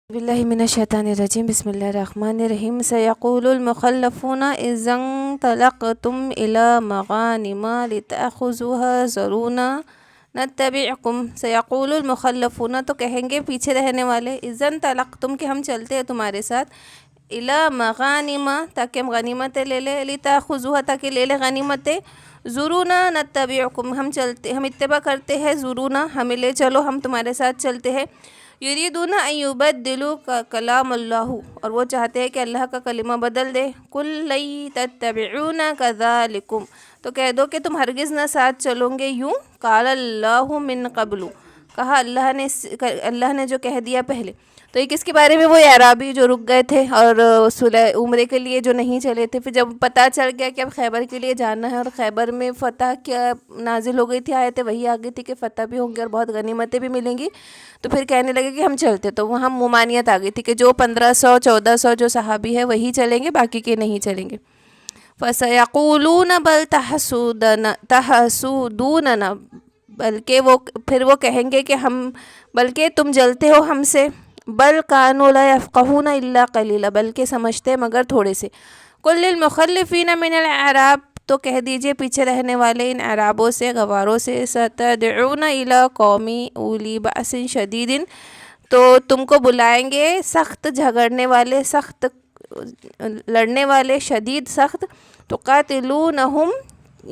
باللہ من الشیطان الرجیم بسم اللہ الرحمن الرحیم سیقول المخلفون اذا انطلقتم الى مغانم لتأخذوها ذرونا نتبعکم سیقول المخلفون تو کہیں گے پیچھے رہنے والے اذا انطلقتم کہ ہم چلتے ہیں تمہارے ساتھ الى مغانم تاکہ ہم غنیمتیں لے لیں لتأخذوها تاکہ لے لیں غنیمتیں ذرونا نتبعکم ہم اتباع کرتے ہیں ذرونا ہمیں لے چلو ہم تمہارے ساتھ چلتے ہیں یریدون ان یبدلوا کلام اللہ اور وہ چاہتے ہیں کہ اللہ کا کلمہ بدل دے قل لن تتبعون کذالکم تو کہہ دو کہ تم ہرگز نہ ساتھ چلو گے یوں قال اللہ من قبل کہا اللہ نے جو کہہ دیا پہلے تو یہ کس کے بارے میں وہ اعرابی جو رک گئے تھے اور عمرے کے لیے جو نہیں چلے تھے پھر جب پتہ چل گیا کہ اب خیبر کے لیے جانا ہے اور خیبر میں فتح کیا نازل ہو گئی تھی آیتیں وہی آ گئی تھی کہ فتح بھی ہوں گی اور بہت غنیمتیں بھی ملیں گی تو پھر کہنے لگے کہ ہم چلتے تو وہاں ممانعت آ گئی تھی کہ جو 1500 1400 جو صحابی ہے وہی چلیں گے باقی کے نہیں چلیں گے فَسَيَقُولُونَ بَلْ تَحْسُدُونَنَا بلکہ وہ کہیں گے کہ ہم بلکہ تم جلتے ہو ہم سے بل كانوا لا يفقهون الا قليلا بلکہ سمجھتے ہیں مگر تھوڑے سے قل للمخلفین من الاعراب تو کہہ دیجئے پیچھے رہنے والے ان اعرابوں سے گواروں سے ستدعون الى قوم اولی بأس شدید تو تم کو بلائیں گے سخت جھگڑنے والے سخت لڑنے والے شدید سخت تو قاتلونہم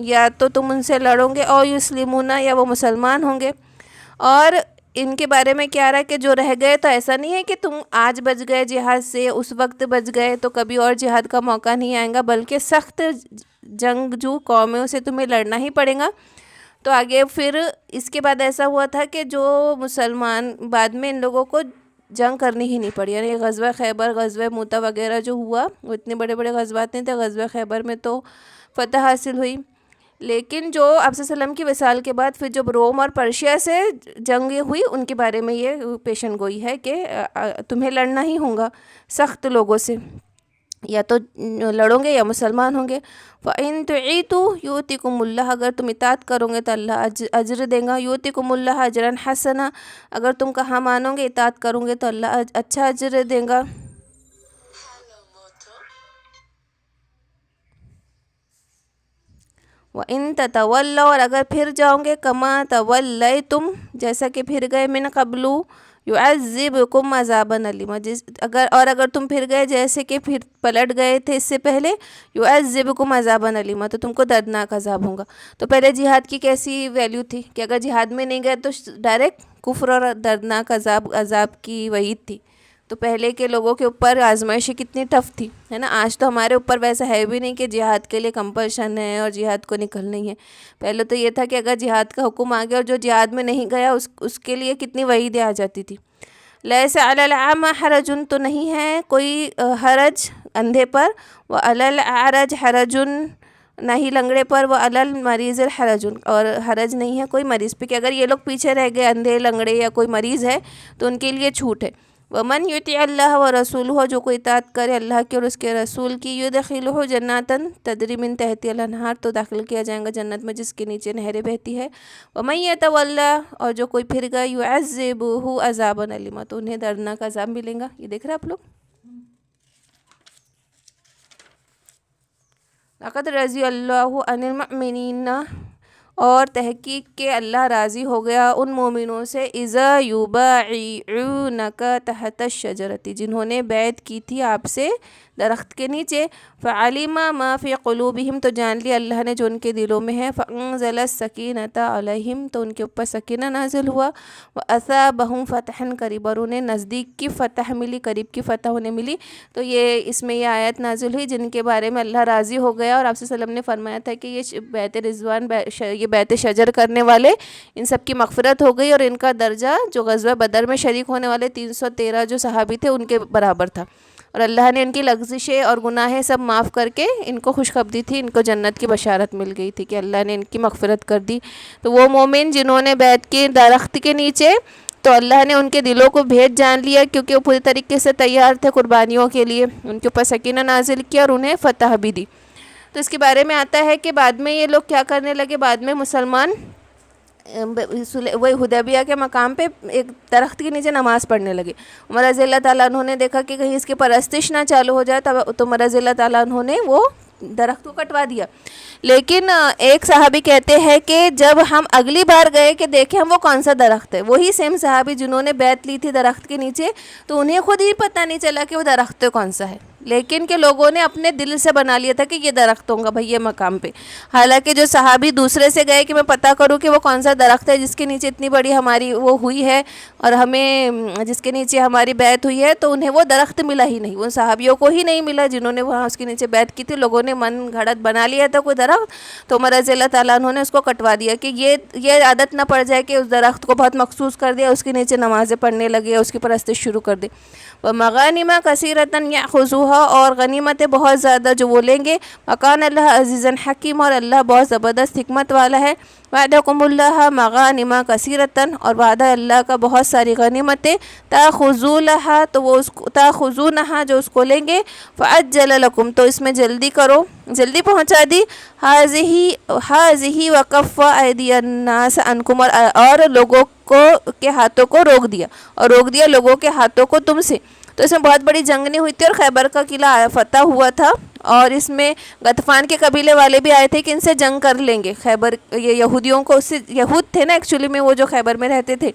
یا تو تم ان سے لڑو گے او یسلمون یا وہ مسلمان ہوں گے اور ان کے بارے میں کیا رہا ہے کہ جو رہ گئے تو ایسا نہیں ہے کہ تم آج بچ گئے جہاد سے اس وقت بچ گئے تو کبھی اور جہاد کا موقع نہیں آئے گا بلکہ سخت جنگجو قوموں سے تمہیں لڑنا ہی پڑے گا تو آگے پھر اس کے بعد ایسا ہوا تھا کہ جو مسلمان بعد میں ان لوگوں کو جنگ کرنی ہی نہیں پڑی یعنی غزوہ خیبر غزوہ موتا وغیرہ جو ہوا وہ اتنے بڑے بڑے غزوات نہیں تھے غزوہ خیبر میں تو فتح حاصل ہوئی لیکن جو آپ صلی اللہ علیہ وسلم کی وصال کے بعد پھر جب روم اور پرشیا سے جنگ ہوئی ان کے بارے میں یہ پیشن گوئی ہے کہ تمہیں لڑنا ہی ہوگا سخت لوگوں سے یا تو لڑو گے یا مسلمان ہوں گے فَإِن تُعِيتُوا يُؤْتِكُمُ اللَّهُ اگر تم اطاعت کرو گے تو اللہ اجر دیں گا يُؤْتِكُمُ اللَّهُ أَجْرًا حَسَنًا اگر تم کہا مانو گے اطاعت کرو گے تو اللہ اچھا اجر دیں گا وَإِن تَتَوَلَّوْا اور اگر پھر جاؤ گے کما تَوَلَّيْتُمْ جیسا کہ پھر گئے من قبل يُعَذِّبْكُمْ عَذَابًا أَلِيمًا اگر تم پھر گئے جیسے کہ پھر پلٹ گئے تھے اس سے پہلے يُعَذِّبْكُمْ عَذَابًا أَلِيمًا تو تم کو دردناک عذاب ہوگا تو پہلے جہاد کی کیسی ویلیو تھی کہ اگر جہاد میں نہیں گئے تو ڈائریکٹ کفر اور دردناک عذاب کی وعید تھی تو پہلے کے لوگوں کے اوپر آزمائشیں کتنی ٹف تھی ہے نا آج تو ہمارے اوپر ویسا ہے بھی نہیں کہ جہاد کے لیے کمپلشن ہے اور جہاد کو نکلنا ہی ہے پہلے تو یہ تھا کہ اگر جہاد کا حکم آ گیا اور جو جہاد میں نہیں گیا اس کے لیے کتنی وعیدیں آ جاتی تھی لیس علی العامہ حرج تو نہیں ہے کوئی حرج اندھے پر وعلی الاعرج حرج نہ ہی لنگڑے پر وہ علی المریض الحرج اور حرج نہیں ہے کوئی مریض پہ کہ اگر یہ لوگ پیچھے رہ گئے اندھے لنگڑے یا کوئی مریض ہے تو ان کے لیے چھوٹ ہے ومن یطیع اللہ ورسولہ جو کوئی اطاعت کرے اللہ کی اور اس کے رسول کی یدخلہ جناتا تجری من تحتہا الانہار تو داخل کیا جائے گا جنت میں جس کے نیچے نہریں بہتی ہے ومن یتولی اور جو کوئی پھر گا یعذبہ عذابا الیما تو انہیں دردناک عذاب ملے گا یہ دیکھ رہے آپ لوگ لقد رضی اللہ عن المؤمنین اور تحقیق کہ اللہ راضی ہو گیا ان مومنوں سے اذا یبایعونک تحت الشجرۃ جنہوں نے بیعت کی تھی آپ سے درخت کے نیچے فعلم ما فی قلوبہم تو جان لیا اللہ نے جو ان کے دلوں میں ہے فانزل السکینۃ علیہم تو ان کے اوپر سکینہ نازل ہوا واثابہم فتحا قریبا اور انہیں نزدیک کی فتح ملی قریب کی فتح انہیں ملی تو یہ اس میں یہ آیت نازل ہوئی جن کے بارے میں اللہ راضی ہو گیا اور آپ صلی اللہ علیہ وسلم نے فرمایا تھا کہ یہ بیعت رضوان یہ بیعت شجر کرنے والے ان سب کی مغفرت ہو گئی اور ان کا درجہ جو غزوہ بدر میں شریک ہونے والے 313 جو صحابی تھے ان کے برابر تھا اور اللہ نے ان کی لغزشیں اور گناہیں سب معاف کر کے ان کو خوشخبری تھی ان کو جنت کی بشارت مل گئی تھی کہ اللہ نے ان کی مغفرت کر دی تو وہ مومن جنہوں نے بیعت کی درخت کے نیچے تو اللہ نے ان کے دلوں کو بھید جان لیا کیونکہ وہ پوری طریقے سے تیار تھے قربانیوں کے لیے ان کے اوپر سکینہ نازل کیا اور انہیں فتح بھی دی تو اس کے بارے میں آتا ہے کہ بعد میں یہ لوگ کیا کرنے لگے بعد میں مسلمان وہی حدیبیہ کے مقام پہ ایک درخت کے نیچے نماز پڑھنے لگے. عمر رضی اللہ تعالیٰ عنہ نے دیکھا کہ کہیں اس کی پرستش نہ چالو ہو جائے, تو عمر رضی اللہ تعالیٰ عنہ نے وہ درخت کو کٹوا دیا. لیکن ایک صحابی کہتے ہیں کہ جب ہم اگلی بار گئے کہ دیکھیں ہم وہ کون سا درخت ہے, وہی سیم صحابی جنہوں نے بیعت لی تھی درخت کے نیچے, تو انہیں خود ہی پتہ نہیں چلا کہ وہ درخت کون سا ہے, لیکن کہ لوگوں نے اپنے دل سے بنا لیا تھا کہ یہ درخت ہوگا بھائی یہ مقام پہ. حالانکہ جو صحابی دوسرے سے گئے کہ میں پتہ کروں کہ وہ کون سا درخت ہے جس کے نیچے اتنی بڑی ہماری وہ ہوئی ہے اور ہمیں جس کے نیچے ہماری بیعت ہوئی ہے, تو انہیں وہ درخت ملا ہی نہیں, ان صحابیوں کو ہی نہیں ملا جنہوں نے وہاں اس کے نیچے بیعت کی تھی. لوگوں نے من گھڑت بنا لیا تھا کوئی درخت, تو عمر رضی اللہ تعالیٰ عنہ نے اس کو کٹوا دیا کہ یہ عادت نہ پڑ جائے کہ اس درخت کو بہت مخصوص کر دیا, اس کے نیچے نمازیں پڑھنے لگے, اس کی پرستش شروع کر دی. وَمَغَانِمَ كَثِيرَةً يَأْخُذُوهَا, اور غنیمتیں بہت زیادہ جو وہ لیں گے. وَكَانَ اللَّهُ عَزِيزًا حَكِيمًا, اور اللہ بہت زبردست حکمت والا ہے. وَعَدَكُمُ اللَّهَ مَغَانِمَ كَثِيرَةً, اور وعدہ اللہ کا بہت ساری غنیمتیں. تَأْخُذُونَهَا, تو وہ تَأْخُذُونَهَا جو اس کو لیں گے. فَعَجَّلَ لَكُمْ, تو اس میں جلدی کرو, جلدی پہنچا دی. هَذِهِ وَكَفَّ أَيْدِيَ النَّاسِ عَنْكُمْ, اور لوگوں کے ہاتھوں کو روک دیا, اور روک دیا لوگوں کے ہاتھوں کو تم سے. تو اس میں بہت بڑی جنگ نہیں ہوئی تھی اور خیبر کا قلعہ فتح ہوا تھا, اور اس میں غطفان کے قبیلے والے بھی آئے تھے کہ ان سے جنگ کر لیں گے. خیبر یہ یہودیوں کو, اس سے یہود تھے نا ایکچولی میں وہ جو خیبر میں رہتے تھے,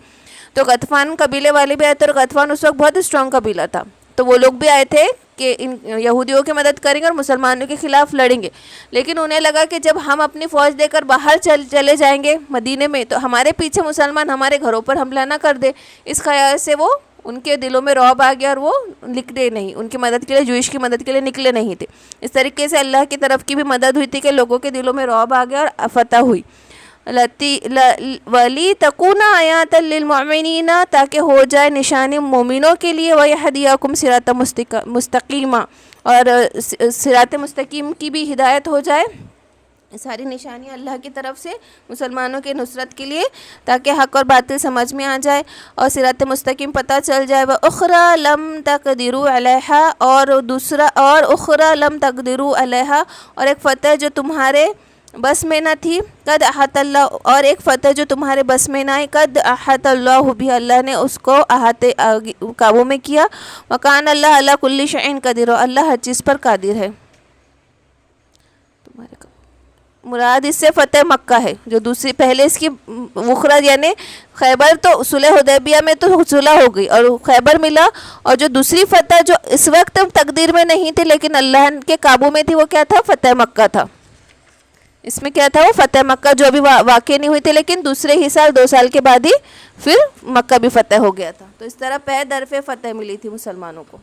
تو غطفان قبیلے والے بھی آئے تھے, اور غطفان اس وقت بہت اسٹرانگ قبیلہ تھا, تو وہ لوگ بھی آئے تھے کہ ان یہودیوں کی مدد کریں گے اور مسلمانوں کے خلاف لڑیں گے. لیکن انہیں لگا کہ جب ہم اپنی فوج دے کر باہر چلے جائیں گے مدینے میں, تو ہمارے پیچھے مسلمان ہمارے گھروں پر حملہ نہ کر دے. اس خیال سے وہ ان کے دلوں میں رعب آ گیا, اور وہ نکلے نہیں, ان کی مدد کے لیے, جوئش کی مدد کے لیے نکلے نہیں تھے. اس طریقے سے اللہ کی طرف کی بھی مدد ہوئی تھی کہ لوگوں کے دلوں میں رعب آ گیا اور فتح ہوئی. ولی تکون آیات للمؤمنین, تاکہ ہو جائے نشانی مومنوں کے لیے. ویہدیکم صراط مستقیما, اور صراط مستقیم کی بھی ہدایت ہو جائے. ساری نشانیاں اللہ کی طرف سے مسلمانوں کے نصرت کے لیے, تاکہ حق اور باطل سمجھ میں آ جائے اور صراط مستقیم پتہ چل جائے. وَأُخْرَى لَمْ تَقْدِرُوا عَلَيْهَا, اور دوسرا, اور اُخْرَى لَمْ تَقْدِرُوا عَلَيْهَا, اور ایک فتح جو تمہارے بس میں نہ تھی. قد احاط اللہ, اور ایک فتح جو تمہارے بس میں نہ آئی. قد احاط اللہ بھی, اللہ نے اس کو احاطے قابو میں کیا. وکان اللہ علی کل شیء قدیر, اللہ ہر چیز پر قادر ہے. مراد اس سے فتح مکہ ہے, جو دوسری پہلے اس کی اخرى یعنی خیبر, تو صلح حدیبیہ میں تو صلح ہو گئی اور خیبر ملا, اور جو دوسری فتح جو اس وقت تقدیر میں نہیں تھی لیکن اللہ کے قابو میں تھی, وہ کیا تھا؟ فتح مکہ تھا. اس میں کیا تھا؟ وہ فتح مکہ جو ابھی واقع نہیں ہوئی تھی, لیکن دوسرے ہی سال 2 سال کے بعد ہی پھر مکہ بھی فتح ہو گیا تھا. تو اس طرح پہ در پہ فتح ملی تھی مسلمانوں کو.